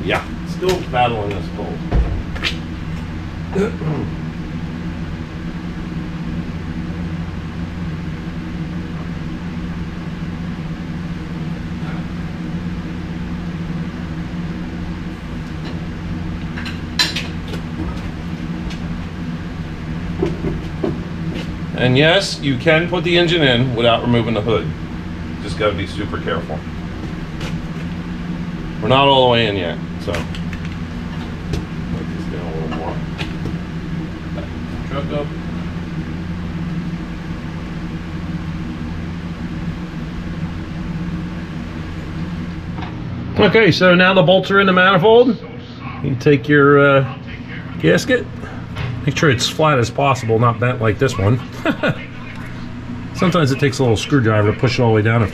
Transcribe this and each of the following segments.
Yeah, still battling this cold. And yes, you can put the engine in without removing the hood. Just got to be super careful. We're not all the way in yet, so let this down a little more. Back the truck up. Okay, so now the bolts are in the manifold. You take your gasket. Make sure it's flat as possible, not bent like this one. Sometimes it takes a little screwdriver to push it all the way down if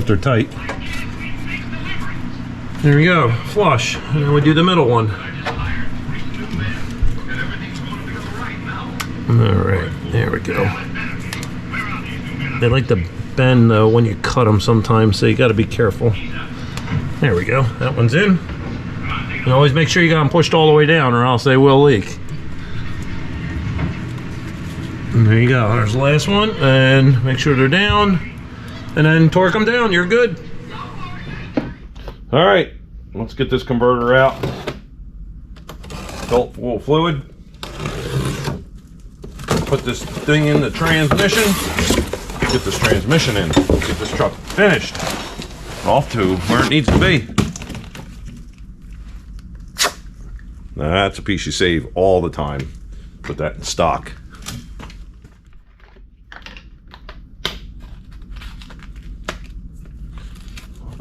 they're tight. There we go, flush. And then we do the middle one. Alright, there we go. They like to bend though when you cut them sometimes, so you got to be careful. There we go, that one's in. And always make sure you got them pushed all the way down or else they will leak. And there you go, there's the last one. And make sure they're down. And then torque them down, you're good. All right, let's get this converter out. Adult full fluid. Put this thing in the transmission. Get this transmission in. Get this truck finished. Off to where it needs to be. Now that's a piece you save all the time. Put that in stock.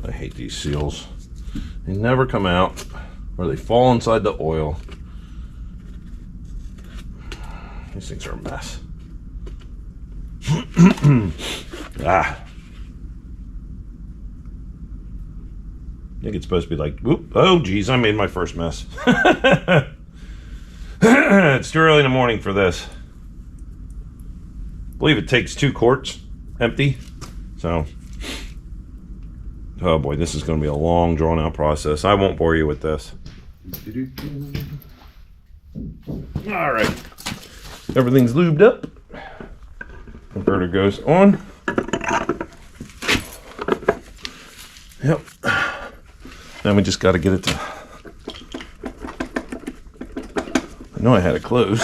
I hate these seals. They never come out, or they fall inside the oil. These things are a mess. Ah. I think it's supposed to be like, whoop, oh geez, I made my first mess. It's too early in the morning for this. I believe it takes 2 quarts empty. So, oh boy, this is going to be a long, drawn out process. I won't bore you with this. All right, everything's lubed up. Converter goes on. Yep. Now we just got to get it to. I know I had it closed.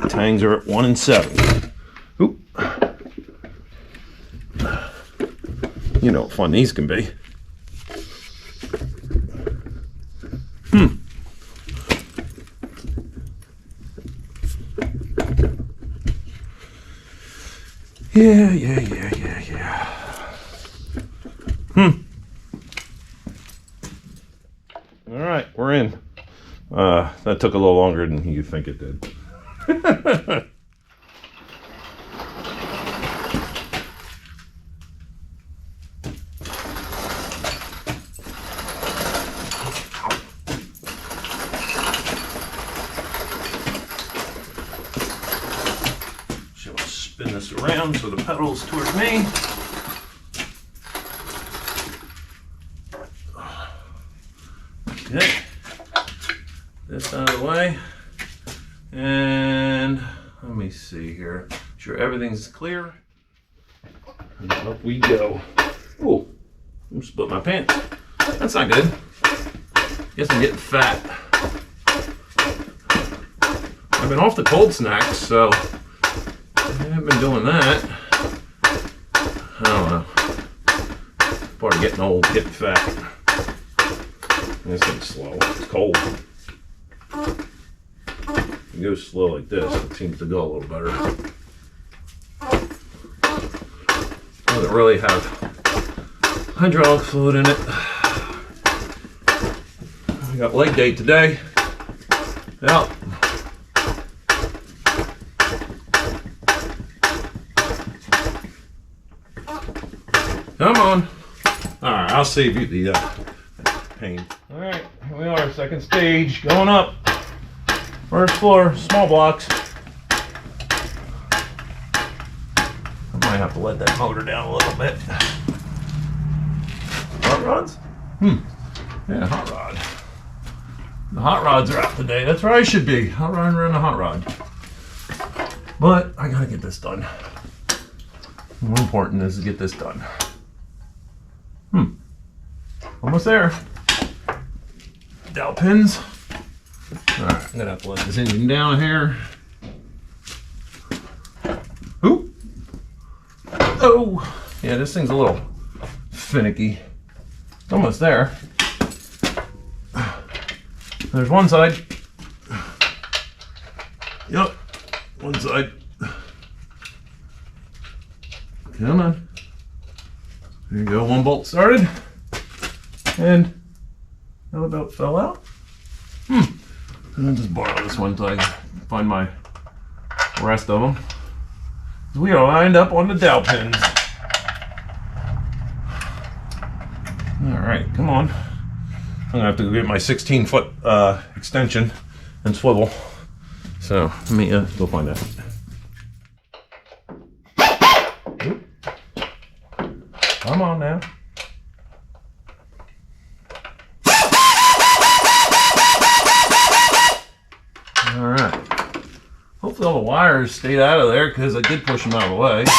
Tangs are at 1 and 7. Oop. You know what fun these can be. Yeah. All right, we're in. That took a little longer than you think it did. Spin this around so the pedal's toward me. Okay. This out of the way. And let me see here. Sure everything's clear. And up we go. Oh, I split my pants. That's not good. Guess I'm getting fat. I've been off the cold snacks, so I haven't been doing that. I don't know. Part of getting old, getting fat. This thing's slow. It's cold. It goes slow like this. It seems to go a little better. Doesn't really have hydraulic fluid in it. I got leg day today. Yep. Come on. All right, I'll save you the pain. All right, here we are, second stage, going up. First floor, small blocks. I might have to let that motor down a little bit. Hot rods? Yeah, hot rod. The hot rods are out today. That's where I should be. I'll run around the hot rod. But I gotta get this done. More important is to get this done. Almost there. Dowel pins. All right, I'm gonna have to let this engine down here. Ooh. Oh, yeah, this thing's a little finicky. It's almost there. There's one side. Yep, one side. Come on. There you go, one bolt started. And that about fell out. And I'll just borrow this one until I find my rest of them. We are lined up on the dowel pins. All right, come on. I'm gonna have to go get my 16-foot extension and swivel. So let me go find that. Oop. Come on now. All right. Hopefully all the wires stayed out of there because I did push them out of the way. I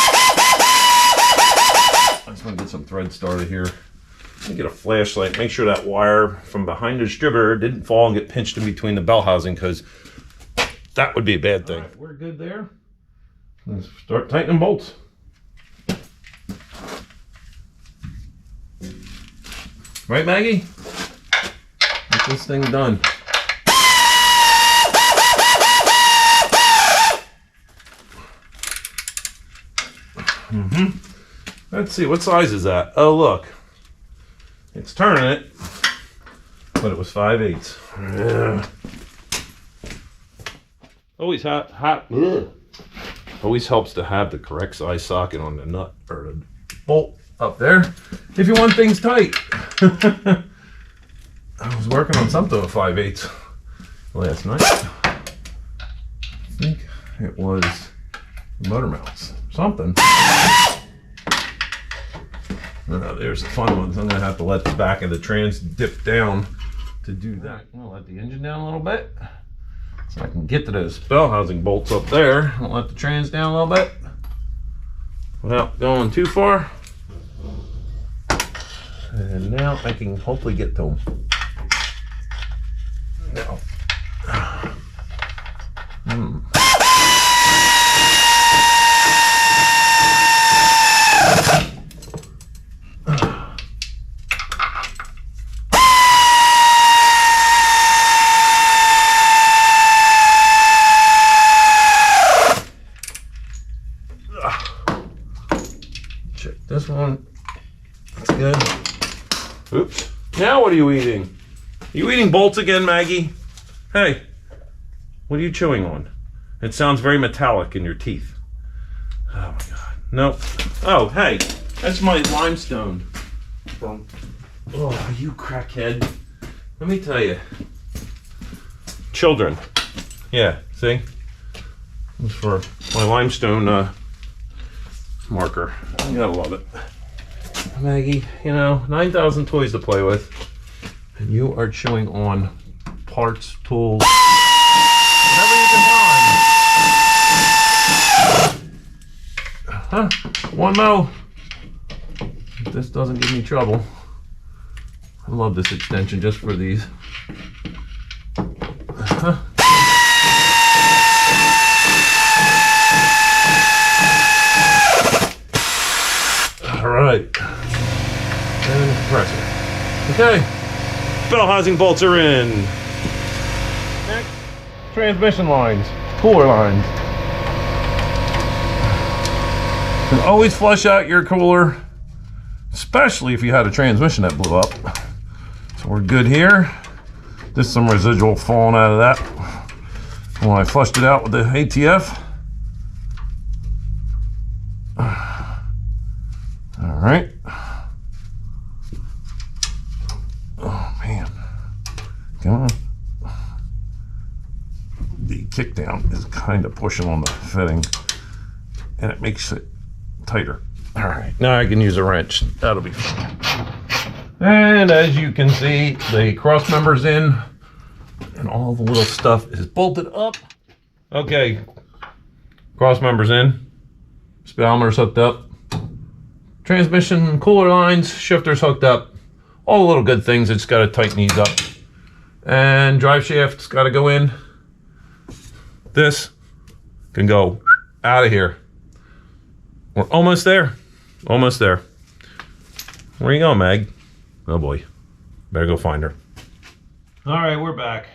just want to get some thread started here. Let me get a flashlight. Make sure that wire from behind the distributor didn't fall and get pinched in between the bell housing because that would be a bad thing. All right, we're good there. Let's start tightening bolts. Right, Maggie? Get this thing done. Let's see, what size is that? Oh, look. It's turning it, but it was 5/8. Yeah. Always always helps to have the correct size socket on the nut or the bolt up there if you want things tight. I was working on something with 5/8 last night. I think it was motor mounts, something. There's the fun ones. I'm gonna have to let the back of the trans dip down to do that. I'm gonna let the engine down a little bit so I can get to those bell housing bolts up there. I'll let the trans down a little bit without going too far. And now I can hopefully get to them. Now. Check this one. That's good. Oops. Now what are you eating? Are you eating bolts again, Maggie? Hey, what are you chewing on? It sounds very metallic in your teeth. Oh my God. Nope. Oh, hey, that's my limestone. From, oh, you crackhead. Let me tell you. Children. Yeah, see? This is for my limestone marker. You gotta love it. Maggie, you know, 9,000 toys to play with. And you are chewing on parts, tools, whatever you can find. One more. If this doesn't give me trouble. I love this extension just for these. All right. And the compressor. Okay. Bell housing bolts are in. Next, transmission lines, cooler lines. And always flush out your cooler, especially if you had a transmission that blew up. So we're good here. Just some residual falling out of that when I flushed it out with the ATF. All right. Oh man, come on. The kickdown is kind of pushing on the fitting and it makes it tighter. All right, now I can use a wrench. That'll be fine. And as you can see, the cross member's in and all the little stuff is bolted up. Okay, cross member's in, speedometer's hooked up, transmission cooler lines, shifter's hooked up, all the little good things. It's got to tighten these up. And drive shaft's got to go in. This can go out of here. We're almost there. Almost there. Where you going, Meg? Oh boy. Better go find her. All right, we're back.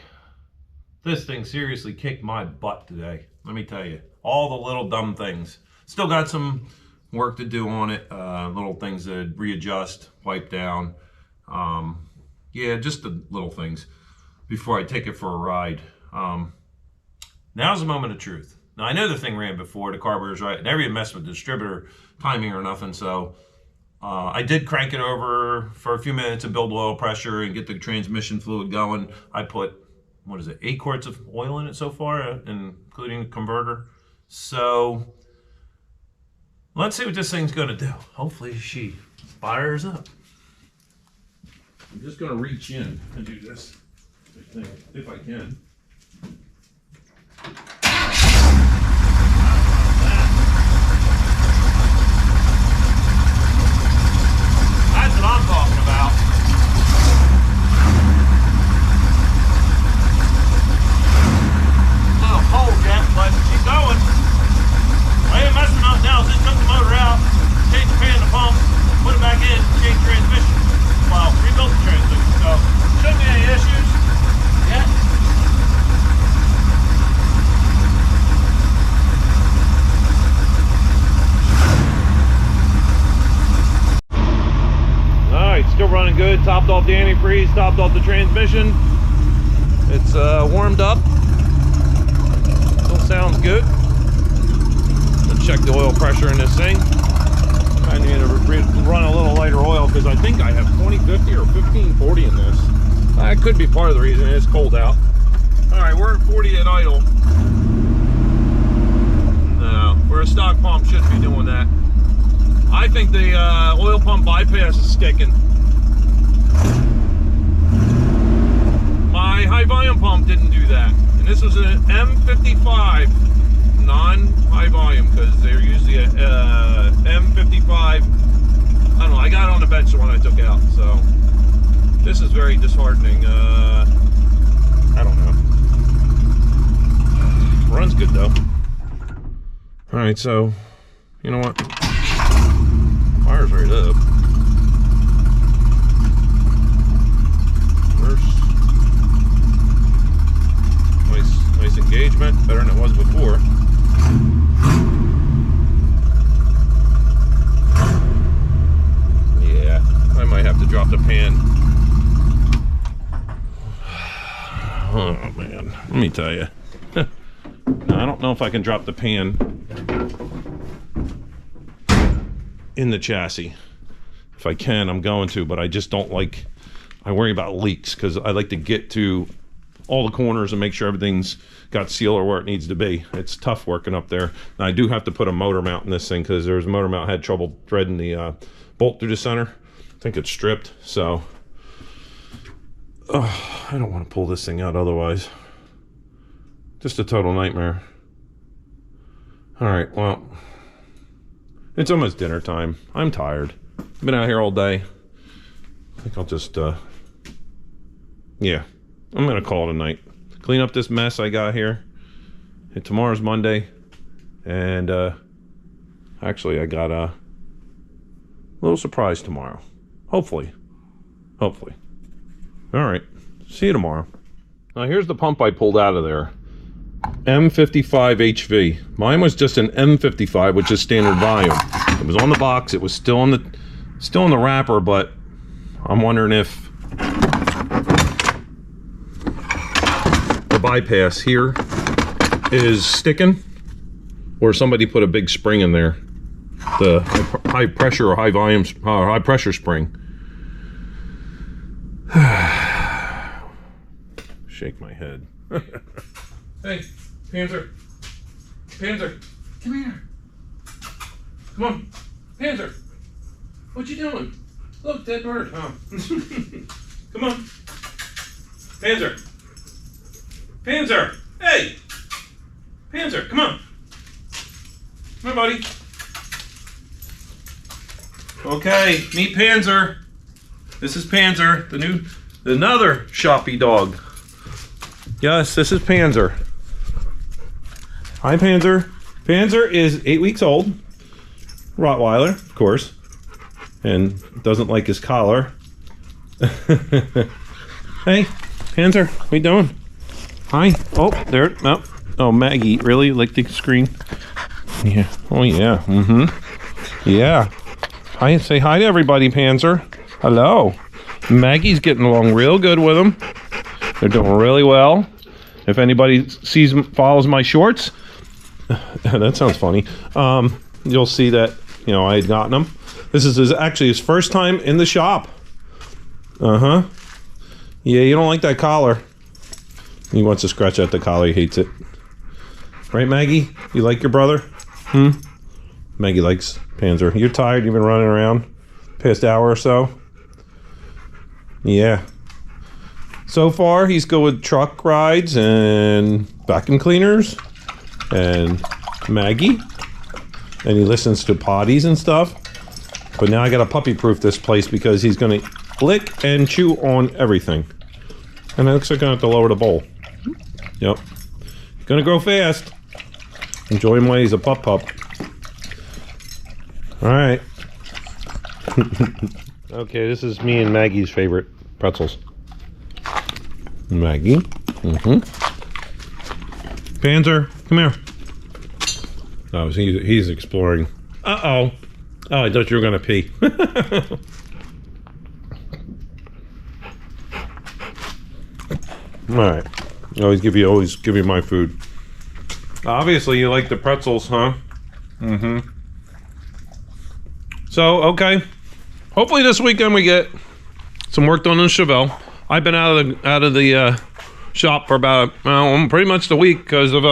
This thing seriously kicked my butt today. Let me tell you. All the little dumb things. Still got some work to do on it. Little things to readjust, wipe down. Yeah, just the little things before I take it for a ride. Now's the moment of truth. Now, I know the thing ran before, the carburetor's right. I never even messed with the distributor timing or nothing, so I did crank it over for a few minutes and build oil pressure and get the transmission fluid going. I put, 8 quarts of oil in it so far, including the converter. So, let's see what this thing's gonna do. Hopefully she fires up. I'm just gonna reach in and do this, if I can. That's what I'm talking about. A little cold yet, but she's going. I ain't messing up now. Just took the motor out, changed the pan, the pump, put it back in, changed transmission. Well, rebuilt the transmission. So shouldn't be any issues yet. Still running good. Topped off the antifreeze, topped off the transmission. It's warmed up. Still sounds good. Let's check the oil pressure in this thing. I need to run a little lighter oil because I think I have 2050 or 1540 in this. That could be part of the reason. It's cold out. All right, we're at 40 at idle. No, we're a stock pump, shouldn't be doing that. I think the oil pump bypass is sticking. My high volume pump didn't do that. And this was an M55 non-high volume because they're usually a M55. I don't know, I got it on the bench the one I took out. So this is very disheartening. I don't know. Runs good though. All right, so you know what? Fire's right up. Nice engagement, better than it was before. Yeah, I might have to drop the pan. Oh man, let me tell you. I don't know if I can drop the pan in the chassis. If I can, I'm going to, but I just don't like, I worry about leaks because I like to get to all the corners and make sure everything's got sealer where it needs to be. It's tough working up there. Now, I do have to put a motor mount in this thing because there's a motor mount had trouble threading the bolt through the center. I think it's stripped, so I don't want to pull this thing out otherwise. Just a total nightmare. All right, well, it's almost dinner time. I'm tired. I've been out here all day. I think I'll just, yeah, I'm gonna call it a night. Clean up this mess I got here. And tomorrow's Monday. And, actually I got a little surprise tomorrow. Hopefully. Hopefully. All right, see you tomorrow. Now here's the pump I pulled out of there. M55 HV. Mine was just an M55, which is standard volume. It was on the box. It was still in the wrapper, but I'm wondering if bypass here is sticking, or somebody put a big spring in there. The high pressure or high volume, high pressure spring. Shake my head. Hey, Panzer. Panzer, come here. Come on, Panzer. What you doing? Look, dead bird, huh? Come on. Panzer. Panzer, hey. Panzer, come on. Come on, buddy. Okay, meet Panzer. This is Panzer, another shoppy dog. Yes, this is Panzer. Hi, Panzer. Panzer is 8 weeks old. Rottweiler, of course. And doesn't like his collar. Hey, Panzer, what you doing? Hi. Oh, there. No. Oh, Maggie, really? Like the screen? Yeah. Oh, yeah. Mm-hmm. Yeah. Hi. Say hi to everybody, Panzer. Hello. Maggie's getting along real good with them. They're doing really well. If anybody follows my shorts, that sounds funny. You'll see that, you know, I had gotten him. This is actually his first time in the shop. Uh-huh. Yeah, you don't like that collar. He wants to scratch at the collar. He hates it. Right, Maggie? You like your brother? Maggie likes Panzer. You're tired? You've been running around past hour or so? Yeah. So far, he's good with truck rides and vacuum cleaners and Maggie. And he listens to potties and stuff. But now I gotta puppy-proof this place because he's gonna lick and chew on everything. And it looks like I'm gonna have to lower the bowl. Yep. Gonna grow fast. Enjoy him while he's a pup. Alright. Okay, this is me and Maggie's favorite pretzels. Maggie. Panzer, come here. Oh, he's exploring. Uh-oh. Oh, I thought you were gonna pee. Alright. Always give you my food. Obviously you like the pretzels, huh? So, okay. Hopefully this weekend we get some work done on Chevelle. I've been out of the shop for about pretty much the week because of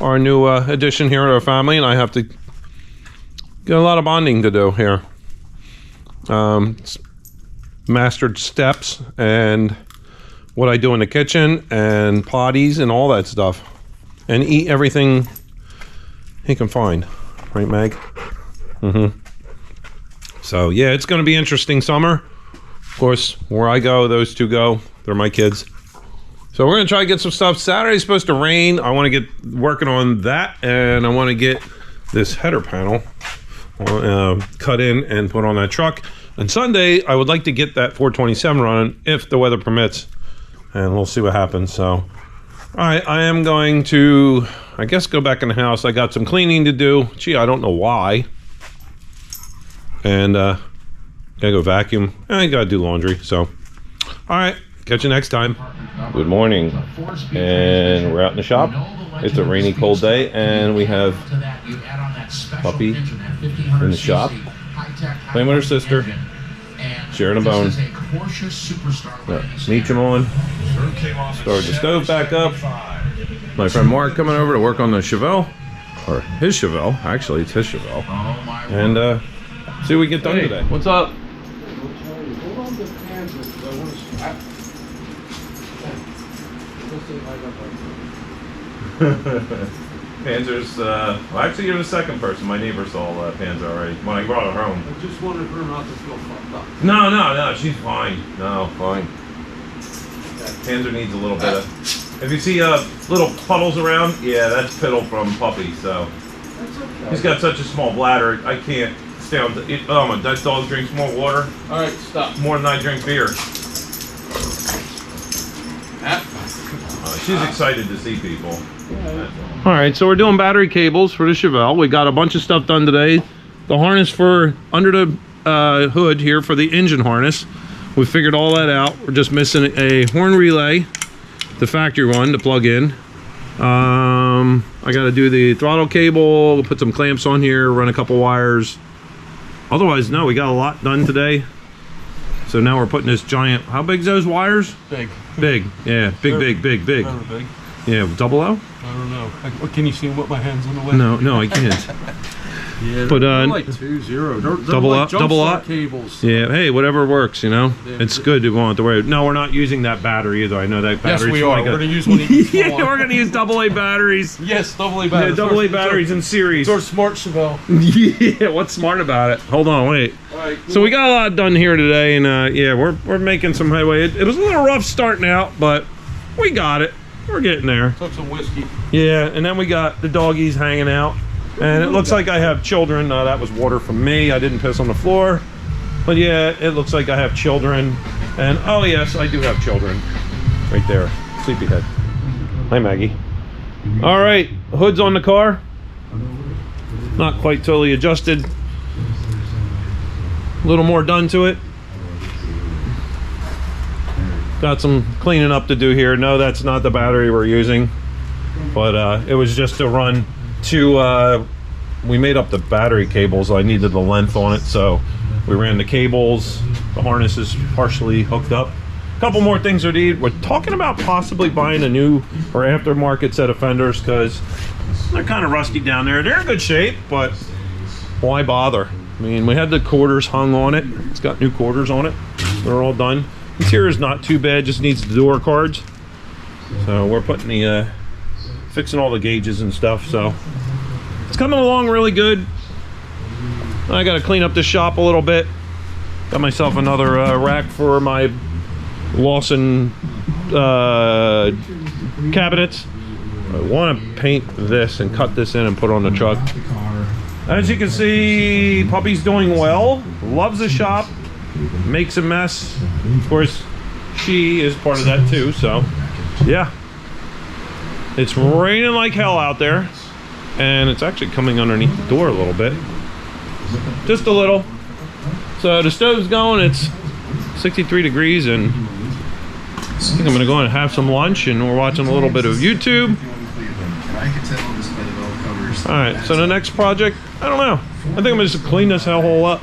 our new addition here at our family, and I have to get a lot of bonding to do here. Mastered steps and what I do in the kitchen and potties and all that stuff, and eat everything he can find. Right, Mag? So yeah, it's going to be interesting summer. Of course, where I go, those two go. They're my kids. So we're going to try to get some stuff. Saturday's supposed to rain. I want to get working on that, and I want to get this header panel cut in and put on that truck. And Sunday, I would like to get that 427 running if the weather permits, and we'll see what happens. So, all right, I am going to, I guess, go back in the house. I got some cleaning to do. Gee, I don't know why. And gotta go vacuum. I gotta do laundry. So, all right, catch you next time. Good morning, and we're out in the shop. It's a rainy, cold day, and we have Puppy in the shop playing with her sister, sharing a bone. Meet him on. Started the stove back up. My friend Mark coming over to work on the Chevelle, or his Chevelle. Actually, it's his Chevelle. And see what we get done today. What's up? Panzer's, well, actually you're the second person. My neighbor saw Panzer already when I brought her home. I just wanted her not to feel fucked up. No, she's fine. No, fine. Panzer needs a little bit of, if you see little puddles around, yeah, that's piddle from Puppy, so. That's okay. He's got such a small bladder, I can't stay on, that dog drinks more water. Alright, stop. More than I drink beer. She's excited to see people. All right, so we're doing battery cables for the Chevelle. We got a bunch of stuff done today. The harness for under the hood here for the engine harness. We figured all that out. We're just missing a horn relay the factory one to plug in. I got to do the throttle cable, put some clamps on here, run a couple wires. Otherwise, no, we got a lot done today. So now we're putting this giant, how big's those wires? Big. Big, yeah, big. Very big. Yeah, double O? I don't know. Can you see what my hands on the way? No, I can't. Yeah, but they're like 2.0. They're double like up, double jumpstart up cables. Yeah, hey, whatever works, you know. Yeah. It's good to want to worry. No, we're not using that battery either. I know that battery. Yes, we are. We're going to use one. Yeah, we're going to use AA batteries. Yes, AA batteries. Yeah, AA batteries in series. It's our smart Chevelle. Yeah, what's smart about it? Hold on, wait. All right, cool. So we got a lot done here today, and yeah, we're making some headway. It was a little rough starting out, but we got it. We're getting there. Took some whiskey. Yeah, and then we got the doggies hanging out. And it looks like I have children. That was water from me. I didn't piss on the floor. But yeah, it looks like I have children. And oh yes, I do have children. Right there. Sleepyhead. Hi, Maggie. All right, hood's on the car. Not quite totally adjusted. A little more done to it. Got some cleaning up to do here. No, that's not the battery we're using. But it was just to run to, we made up the battery cables. I needed the length on it, so we ran the cables. The harness is partially hooked up. A couple more things to need. We're talking about possibly buying a new or aftermarket set of fenders because they're kind of rusty down there. They're in good shape, but why bother? I mean, we had the quarters hung on it. It's got new quarters on it. They're all done. Interior's not too bad, just needs the door cards. So we're putting the fixing all the gauges and stuff, so it's coming along really good. I gotta clean up this shop a little bit. Got myself another rack for my Lawson cabinets. I want to paint this and cut this in and put on the truck. As you can see, puppy's doing well. Loves the shop. Makes a mess. Of course, she is part of that too, so yeah. It's raining like hell out there, and it's actually coming underneath the door a little bit. Just a little. So the stove's going, it's 63 degrees, and I think I'm gonna go and have some lunch, and we're watching a little bit of YouTube. All right, so the next project, I don't know. I think I'm gonna just clean this whole up.